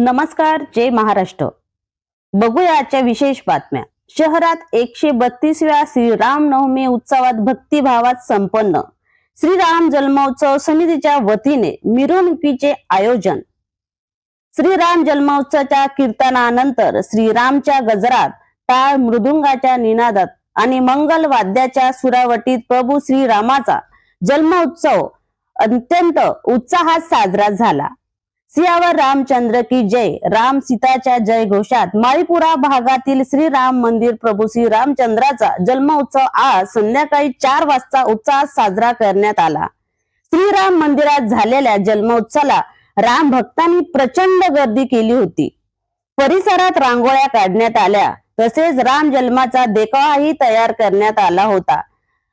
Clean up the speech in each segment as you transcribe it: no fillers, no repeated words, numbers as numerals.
नमस्कार, जय महाराष्ट्र। बघूया आजच्या विशेष बातम्या। शहरात 132व्या श्रीरामनवमी उत्सवात भक्तिभावात संपन्न। श्रीराम जन्मोत्सव समितीच्या वतीने मिरवणुकीचे आयोजन। श्रीराम जन्मोत्सवाच्या कीर्तनानंतर श्रीरामच्या गजरात, टाळ मृदुंगाच्या निनादात आणि मंगल वाद्याच्या सुरावटीत प्रभू श्रीरामाचा जन्मोत्सव अत्यंत उत्साहात साजरा झाला। सियावर रामचंद्र की जय, राम सीताच्या जय घोषात माळीपुरा भागातील श्रीराम मंदिर प्रभू श्री रामचंद्राचा जन्मोत्सव आज संध्याकाळी 4 वाजता उत्साहात साजरा करण्यात आला। श्रीराम मंदिरात झालेल्या जन्मोत्सवाला राम भक्तांनी प्रचंड गर्दी केली होती। परिसरात रांगोळ्या काढण्यात आल्या, तसेच राम जन्माचा देखावाही तयार करण्यात आला होता।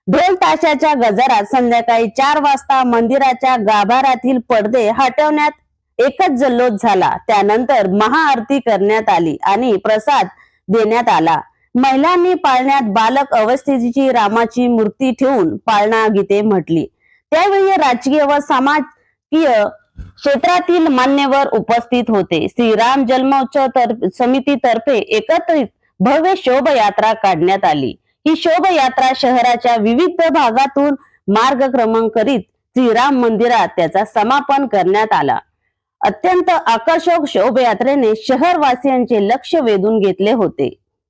ढोल ताशाच्या गजरात संध्याकाळी 4 वाजता मंदिराच्या गाभाऱ्यातील पडदे हटवण्यात एकच जल्लोष झाला। त्यानंतर महाआरती करण्यात आली आणि प्रसाद देण्यात आला। महिलांनी पाळण्यात बालक अवस्थेची रामाची मूर्ती ठेवून पाळणा गीते म्हटली। त्यावेळी राजकीय व सामाजिक क्षेत्रातील मान्यवर उपस्थित होते। श्रीराम जन्मोत्सव समितीतर्फे एकत्रित भव्य शोभायात्रा काढण्यात आली। ही शोभायात्रा शहराच्या विविध भागातून मार्गक्रमण करीत श्रीराम मंदिरात त्याचा समापन करण्यात आला। अत्यंत आकर्षक शोभायात्रेने शहरवासियांचे लक्ष वेधून घेतले होते।